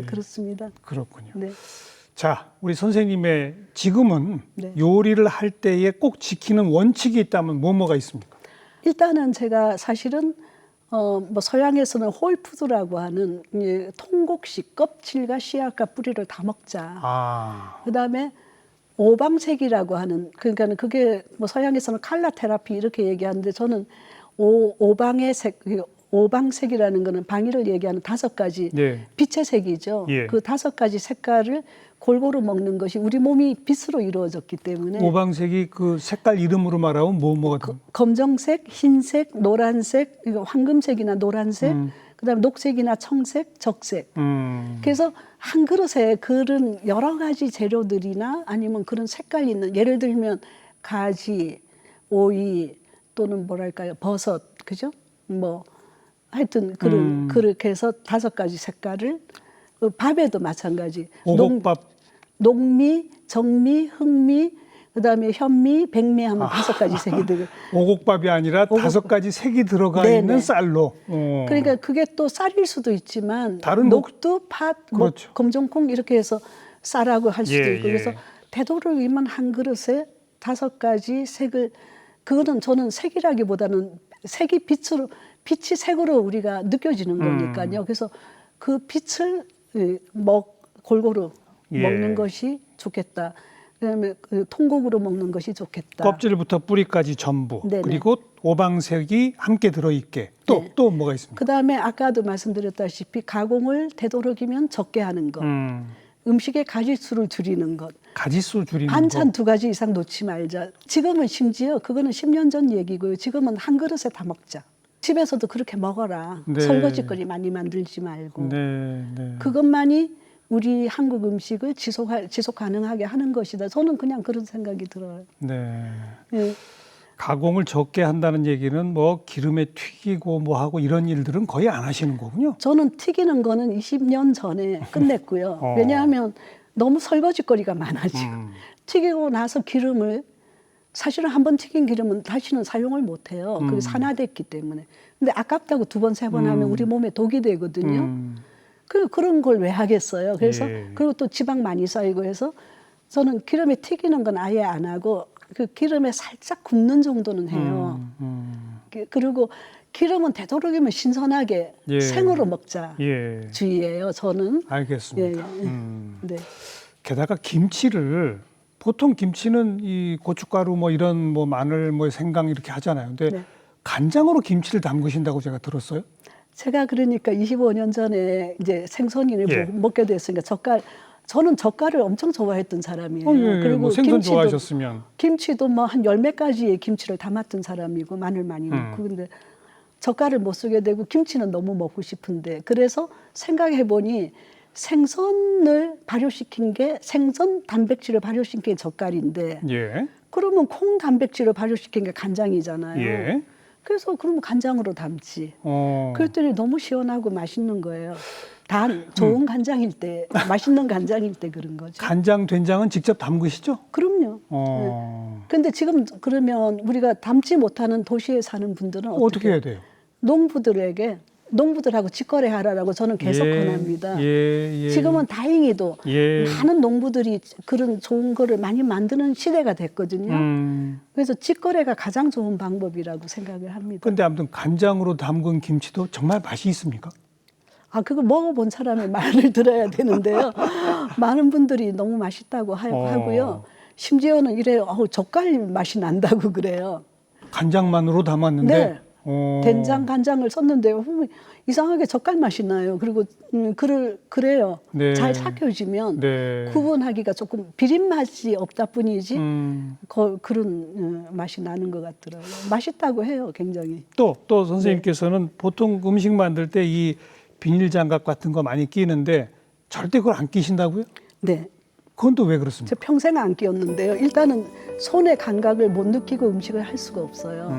그렇습니다. 그렇군요. 네. 자, 우리 선생님의 지금은 요리를 할 때에 꼭 지키는 원칙이 있다면 뭐가 있습니까? 일단은 제가 사실은 뭐 서양에서는 홀푸드라고 하는 통곡식 껍질과 씨앗과 뿌리를 다 먹자. 그다음에 오방색이라고 하는 그러니까 그게 뭐 서양에서는 칼라 테라피 이렇게 얘기하는데 저는 오방의 색 오방색이라는 거는 방위를 얘기하는 5가지 예. 빛의 색이죠. 예. 그 5가지 색깔을 골고루 먹는 것이 우리 몸이 빛으로 이루어졌기 때문에 오방색이 그 색깔 이름으로 말하면 뭐가 검정색, 흰색, 노란색, 이거 황금색이나 노란색, 그다음에 녹색이나 청색, 적색. 그래서 한 그릇에 그런 여러 가지 재료들이나 아니면 그런 색깔 있는 예를 들면 가지, 오이 또는 뭐랄까요 버섯, 그죠? 뭐 하여튼 그렇게 해서 5가지 색깔을 밥에도 마찬가지. 오곡밥. 녹미, 정미, 흑미, 그다음에 현미, 백미 하면 5가지 색이 들고. 오곡밥이 아니라 5가지 색이 들어가 네네. 있는 쌀로. 그러니까 그게 또 쌀일 수도 있지만 다른 녹두, 팥, 그렇죠. 검정콩 이렇게 해서 쌀하고 할 수도 예, 있고 예. 그래서 되도록이면 한 그릇에 5가지 색을 그거는 저는 색이라기보다는 색이 빛이 색으로 우리가 느껴지는 거니까요. 그래서 그 빛을 골고루 예. 먹는 것이 좋겠다. 그다음에 그 통곡으로 먹는 것이 좋겠다. 껍질부터 뿌리까지 전부. 네네. 그리고 오방색이 함께 들어있게. 또 뭐가 있습니까? 그다음에 아까도 말씀드렸다시피 가공을 되도록이면 적게 하는 것. 음식의 가짓수를 줄이는 것. 가짓수 줄이는 반찬 거. 2가지 이상 놓지 말자. 지금은 심지어 그거는 10년 전 얘기고요. 지금은 한 그릇에 다 먹자. 집에서도 그렇게 먹어라. 네. 설거지거리 많이 만들지 말고. 네. 그것만이 우리 한국 음식을 지속 가능하게 하는 것이다. 저는 그냥 그런 생각이 들어요. 네. 예. 가공을 적게 한다는 얘기는 뭐 기름에 튀기고 뭐 하고 이런 일들은 거의 안 하시는 거군요. 저는 튀기는 거는 20년 전에 끝냈고요. 왜냐하면 너무 설거지거리가 많아지고 튀기고 나서 기름을 사실은 한번 튀긴 기름은 다시는 사용을 못 해요. 그게 산화됐기 때문에. 근데 아깝다고 2번, 3번 하면 우리 몸에 독이 되거든요. 그런 걸 왜 하겠어요. 그래서 예. 그리고 또 지방 많이 쌓이고 해서 저는 기름에 튀기는 건 아예 안 하고 그 기름에 살짝 굽는 정도는 해요. 그리고 기름은 되도록이면 신선하게 예. 생으로 먹자 예. 주의예요. 저는. 알겠습니다. 네. 게다가 김치를 보통 김치는 이 고춧가루 뭐 이런 뭐 마늘 뭐 생강 이렇게 하잖아요. 근데 네. 간장으로 김치를 담그신다고 제가 들었어요. 제가 그러니까 25년 전에 이제 생선을 예. 먹게 됐으니까 저는 젓갈을 엄청 좋아했던 사람이에요. 그리고 뭐 생선 좋아하셨으면 김치도 뭐 한 10몇 가지의 김치를 담았던 사람이고 마늘 많이 넣고 근데 젓갈을 못 쓰게 되고 김치는 너무 먹고 싶은데 그래서 생각해 보니 생선을 발효시킨 게 생선 단백질을 발효시킨 게 젓갈인데 예. 그러면 콩 단백질을 발효시킨 게 간장이잖아요. 예. 그래서 그러면 간장으로 담지. 어. 그랬더니 너무 시원하고 맛있는 거예요. 단 좋은 간장일 때, 맛있는 간장일 때 그런 거죠. 간장, 된장은 직접 담그시죠? 그럼요. 근데 지금 그러면 우리가 담지 못하는 도시에 사는 분들은 어떻게 해야 돼요? 농부들하고 직거래하라고 저는 계속 권합니다. 예. 지금은 다행히도 예. 많은 농부들이 그런 좋은 거를 많이 만드는 시대가 됐거든요. 그래서 직거래가 가장 좋은 방법이라고 생각을 합니다. 근데 아무튼 간장으로 담근 김치도 정말 맛이 있습니까? 그거 먹어본 사람의 말을 들어야 되는데요. 많은 분들이 너무 맛있다고 하고요. 심지어는 이래요. 젓갈 맛이 난다고 그래요. 간장만으로 담았는데 네. 된장, 간장을 썼는데 이상하게 젓갈 맛이 나요. 그리고 그래요. 네. 잘 삭혀지면 네. 구분하기가 조금 비린 맛이 없다 뿐이지 그런 맛이 나는 것 같더라고요. 맛있다고 해요, 굉장히. 또 선생님께서는 보통 음식 만들 때 이 비닐 장갑 같은 거 많이 끼는데 절대 그걸 안 끼신다고요? 네. 그건 또 왜 그렇습니까? 제가 평생 안 끼웠는데요. 일단은 손의 감각을 못 느끼고 음식을 할 수가 없어요.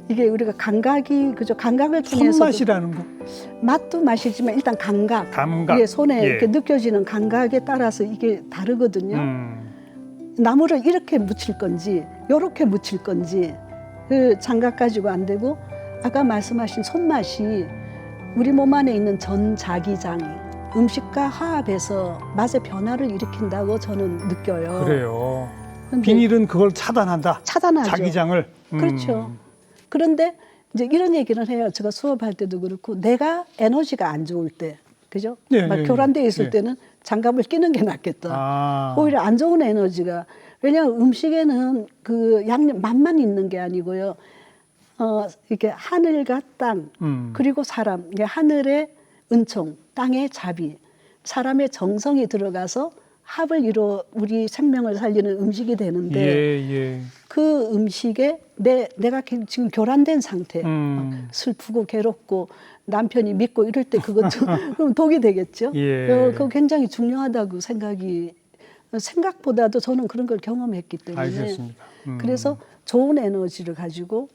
이게 우리가 감각을 통해서 손맛이라는 거. 맛도 맛이지만 일단 감각. 이게 손에 이렇게 느껴지는 감각에 따라서 이게 다르거든요. 나물을 이렇게 무칠 건지 이렇게 무칠 건지 그 장갑 가지고 안 되고 아까 말씀하신 손맛이 우리 몸 안에 있는 전자기장이 음식과 화합해서 맛의 변화를 일으킨다고 저는 느껴요. 그래요. 비닐은 그걸 차단한다. 차단하죠. 자기장을. 그렇죠. 그런데 이제 이런 얘기를 해요. 제가 수업할 때도 그렇고 내가 에너지가 안 좋을 때, 그죠? 막 교란돼 있을 때는 장갑을 끼는 게 낫겠다. 오히려 안 좋은 에너지가 왜냐하면 음식에는 그 양념 맛만 있는 게 아니고요. 이렇게 하늘과 땅, 그리고 사람, 이게 하늘의 은총, 땅의 자비, 사람의 정성이 들어가서 합을 이루어 우리 생명을 살리는 음식이 되는데 예. 그 음식에 내가 지금 교란된 상태, 슬프고 괴롭고 남편이 믿고 이럴 때 그건 좀 그럼 독이 되겠죠. 예. 그거 굉장히 중요하다고 생각보다도 저는 그런 걸 경험했기 때문에 알겠습니다. 그래서 좋은 에너지를 가지고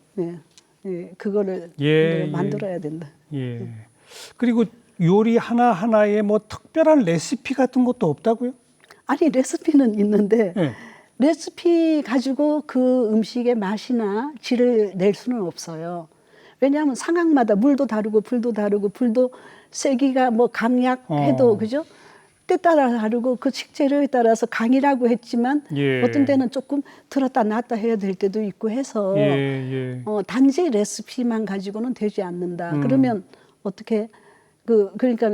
그거를 내가 만들어야 된다. 예. 그리고 요리 하나하나에 뭐 특별한 레시피 같은 것도 없다고요? 아니 레시피는 있는데 예. 레시피 가지고 그 음식의 맛이나 질을 낼 수는 없어요. 왜냐하면 상황마다 물도 다르고 불도 다르고 불도 세기가 뭐 강약해도 그죠? 때 따라 다르고 그 식재료에 따라서 강이라고 했지만 예. 어떤 때는 조금 들었다 놨다 해야 될 때도 있고 해서 단지 레시피만 가지고는 되지 않는다. 그러면 어떻게 그러니까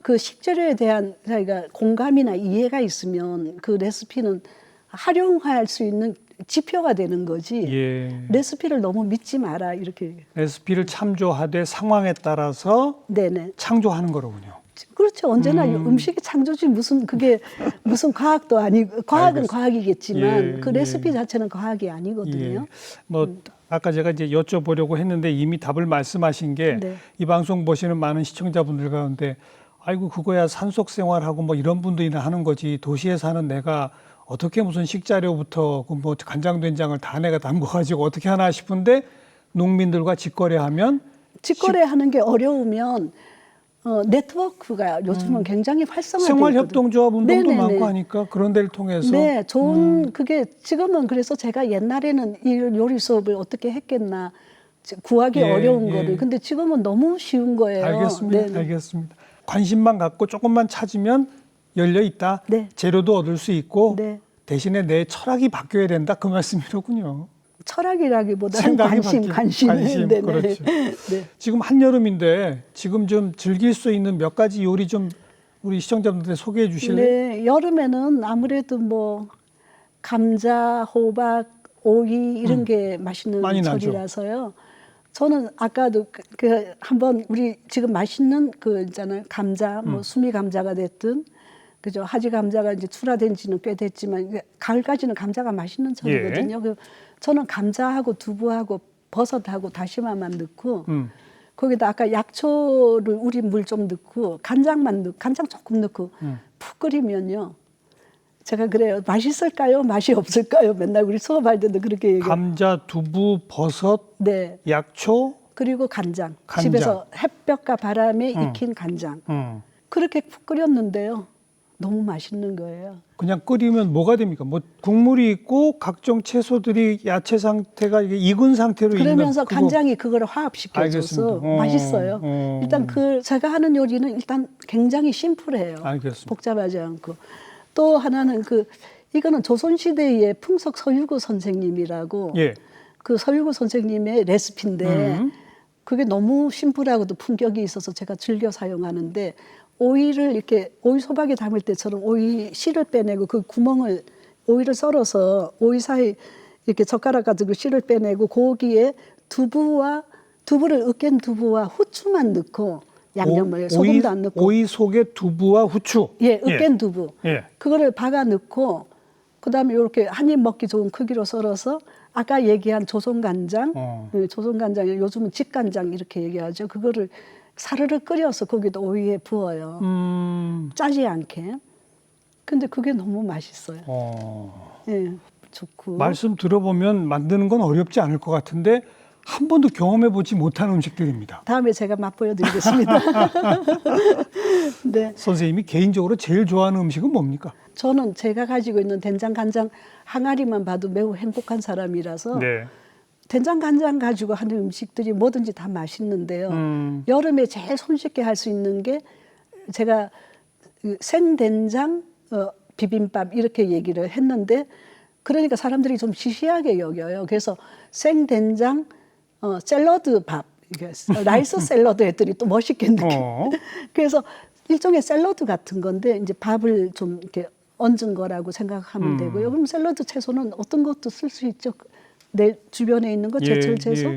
그 식재료에 대한 자기가 공감이나 이해가 있으면 그 레시피는 활용할 수 있는 지표가 되는 거지. 예. 레시피를 너무 믿지 마라 이렇게. 레시피를 참조하되 상황에 따라서 네네. 창조하는 거로군요. 그렇죠. 언제나 음식이 창조지 무슨 과학도 아니고 과학은 과학이겠지만 그 레시피 자체는 과학이 아니거든요. 뭐 아까 제가 이제 여쭤보려고 했는데 이미 답을 말씀하신 게 이 방송 보시는 많은 시청자분들 가운데 아이고 그거야 산속 생활하고 뭐 이런 분들이나 하는 거지 도시에 사는 내가 어떻게 무슨 식자료부터 뭐 간장 된장을 다 내가 담궈가지고 어떻게 하나 싶은데 농민들과 직거래하면 직거래하는 게 어려우면 네트워크가 요즘은 굉장히 활성화되어 생활협동조합 운동도 많고 하니까 그런 데를 통해서 좋은 그게 지금은 그래서 제가 옛날에는 이 요리 수업을 어떻게 했겠나 구하기 어려운 거를 근데 지금은 너무 쉬운 거예요. 알겠습니다. 알겠습니다. 관심만 갖고 조금만 찾으면 열려 있다. 재료도 얻을 수 있고 대신에 내 철학이 바뀌어야 된다 그 말씀이로군요. 철학이라기보다는 관심. 그렇죠. 지금 한여름인데 지금 좀 즐길 수 있는 몇 가지 요리 좀 우리 시청자분들께 소개해 주실래요? 네, 여름에는 아무래도 뭐 감자, 호박, 오이 이런 게 맛있는 철이라서요. 저는 아까도 한번 우리 지금 맛있는 있잖아요. 감자, 뭐 수미 감자가 됐든 그죠. 하지 감자가 이제 출하된 지는 꽤 됐지만 가을까지는 감자가 맛있는 철이거든요. 저는 감자하고 두부하고 버섯하고 다시마만 넣고 거기다 아까 약초를 우린 물 좀 넣고 간장 조금 넣고 푹 끓이면요. 제가 그래요. 맛있을까요? 맛이 없을까요? 맨날 우리 수업할 때도 그렇게 얘기해요. 감자, 두부, 버섯, 약초 그리고 간장. 집에서 햇볕과 바람에 익힌 간장. 그렇게 푹 끓였는데요. 너무 맛있는 거예요. 그냥 끓이면 뭐가 됩니까? 뭐 국물이 있고 각종 채소들이 야채 상태가 익은 상태로 그러면서 간장이 그걸 화합시켜줘서 맛있어요. 일단 제가 하는 요리는 일단 굉장히 심플해요. 알겠습니다. 복잡하지 않고. 또 하나는 이거는 조선시대의 풍석 서유구 선생님이라고 그 서유구 선생님의 레시피인데 그게 너무 심플하고도 품격이 있어서 제가 즐겨 사용하는데 오이를 이렇게 오이 소박에 담을 때처럼 오이 씨를 빼내고 그 구멍을 오이를 썰어서 오이 사이 이렇게 젓가락 가지고 씨를 빼내고 거기에 두부를 으깬 두부와 후추만 넣고 양념을 소금도 안 넣고 오이 속에 두부와 후추 으깬 두부 그거를 박아 넣고 그다음에 이렇게 한 입 먹기 좋은 크기로 썰어서 아까 얘기한 조선간장 조선간장 요즘은 직간장 이렇게 얘기하죠. 그거를 사르르 끓여서 거기다 오이에 부어요. 짜지 않게. 근데 그게 너무 맛있어요. 좋고. 말씀 들어보면 만드는 건 어렵지 않을 것 같은데 한 번도 경험해보지 못한 음식들입니다. 다음에 제가 맛보여드리겠습니다. 선생님이 개인적으로 제일 좋아하는 음식은 뭡니까? 저는 제가 가지고 있는 된장, 간장 항아리만 봐도 매우 행복한 사람이라서 된장, 간장 가지고 하는 음식들이 뭐든지 다 맛있는데요. 여름에 제일 손쉽게 할 수 있는 게 제가 생된장 비빔밥 이렇게 얘기를 했는데 그러니까 사람들이 좀 시시하게 여겨요. 그래서 생된장 샐러드 밥, 라이스 샐러드 했더니 또 멋있게 느껴요. 그래서 일종의 샐러드 같은 건데 이제 밥을 좀 이렇게 얹은 거라고 생각하면 되고요. 그럼 샐러드 채소는 어떤 것도 쓸 수 있죠. 내 주변에 있는 거 제철 채소.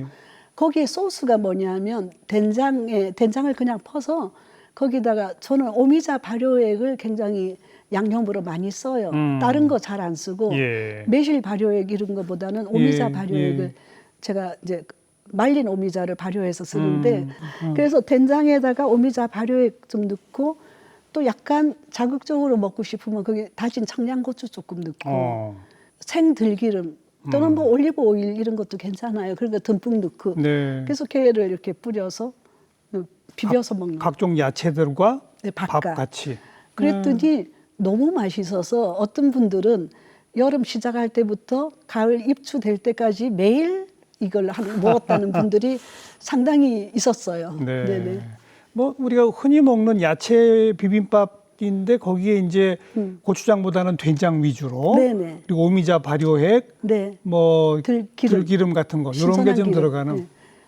거기에 소스가 뭐냐면 된장을 그냥 퍼서 거기다가 저는 오미자 발효액을 굉장히 양념으로 많이 써요. 다른 거 잘 안 쓰고 예. 매실 발효액 이런 거보다는 오미자 예, 발효액을 예. 제가 이제 말린 오미자를 발효해서 쓰는데 그래서 된장에다가 오미자 발효액 좀 넣고 또 약간 자극적으로 먹고 싶으면 거기 다진 청양고추 조금 넣고 생들기름 또는 뭐 올리브 오일 이런 것도 괜찮아요. 그런 거 듬뿍 넣고 네. 그래서 게를 이렇게 뿌려서 비벼서 먹는 거예요. 각종 야채들과 네, 밥 밥과. 같이. 그랬더니 너무 맛있어서 어떤 분들은 여름 시작할 때부터 가을 입추될 때까지 매일 이걸 먹었다는 분들이 상당히 있었어요. 네. 네네. 뭐 우리가 흔히 먹는 야채 비빔밥인데 거기에 이제 고추장보다는 된장 위주로, 네네. 그리고 오미자 발효액, 네. 뭐 들기름. 들기름 같은 거 이런 게 신선한 좀 기름. 들어가는. 네.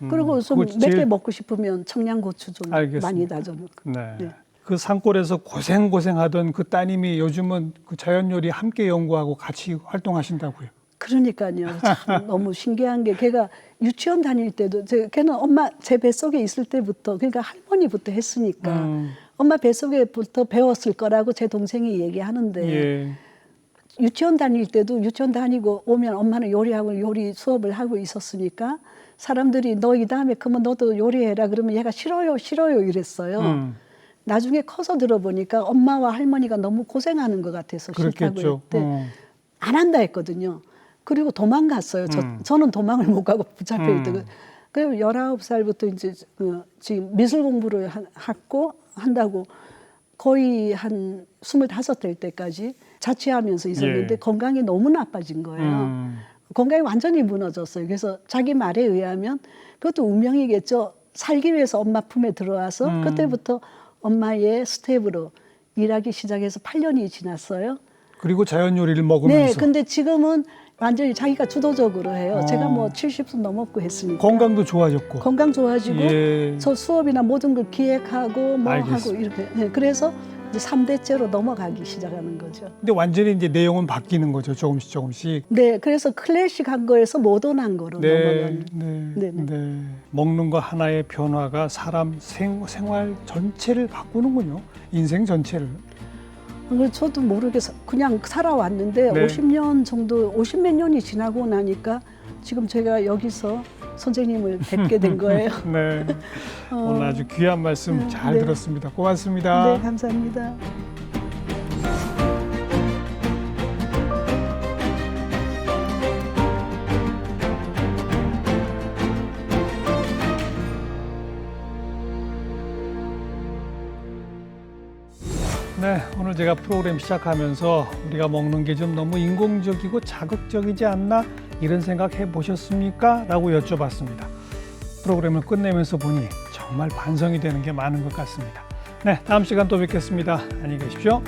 그리고 좀 그거 맵게 제일- 먹고 싶으면 청양고추 좀 알겠습니다. 많이 다져 넣고. 네. 네. 그 산골에서 고생하던 그 따님이 요즘은 그 자연 요리 함께 연구하고 같이 활동하신다고요. 그러니까요. 참 너무 신기한 게 걔가 유치원 다닐 때도 걔는 엄마 제 뱃속에 있을 때부터 그러니까 할머니부터 했으니까 엄마 뱃속에부터 배웠을 거라고 제 동생이 얘기하는데 예. 유치원 다닐 때도 유치원 다니고 오면 엄마는 요리 수업을 하고 있었으니까 사람들이 너 이 다음에 그러면 너도 요리해라 그러면 얘가 싫어요 이랬어요. 나중에 커서 들어보니까 엄마와 할머니가 너무 고생하는 것 같아서 싫다고 그렇겠죠. 했대. 안 한다 했거든요. 그리고 도망갔어요. 저는 도망을 못 가고 붙잡혀 있다고. 그리고 19살부터 이제 지금 미술 공부를 한다고 거의 한 25 될 때까지 자취하면서 있었는데 예. 건강이 너무 나빠진 거예요. 건강이 완전히 무너졌어요. 그래서 자기 말에 의하면 그것도 운명이겠죠. 살기 위해서 엄마 품에 들어와서 그때부터 엄마의 스텝으로 일하기 시작해서 8년이 지났어요. 그리고 자연 요리를 먹으면서. 네, 근데 지금은 완전히 자기가 주도적으로 해요. 제가 뭐 70도 넘었고 했으니까. 건강도 좋아졌고. 건강 좋아지고 예. 저 수업이나 모든 걸 기획하고 뭐 알겠습니다. 하고 이렇게. 네, 그래서 이제 3대째로 넘어가기 시작하는 거죠. 근데 완전히 이제 내용은 바뀌는 거죠. 조금씩. 네, 그래서 클래식한 거에서 모던한 거로 네, 넘어가는. 네, 네. 먹는 거 하나의 변화가 사람 생활 전체를 바꾸는군요. 인생 전체를. 그래서 저도 모르겠어 그냥 살아왔는데 네. 50년 정도 50몇 년이 지나고 나니까 지금 제가 여기서 선생님을 뵙게 된 거예요. 네. 오늘 아주 귀한 말씀 잘 네. 들었습니다. 고맙습니다. 네, 감사합니다. 네, 오늘 제가 프로그램 시작하면서 우리가 먹는 게 좀 너무 인공적이고 자극적이지 않나 이런 생각 해보셨습니까? 라고 여쭤봤습니다. 프로그램을 끝내면서 보니 정말 반성이 되는 게 많은 것 같습니다. 네, 다음 시간 또 뵙겠습니다. 안녕히 계십시오.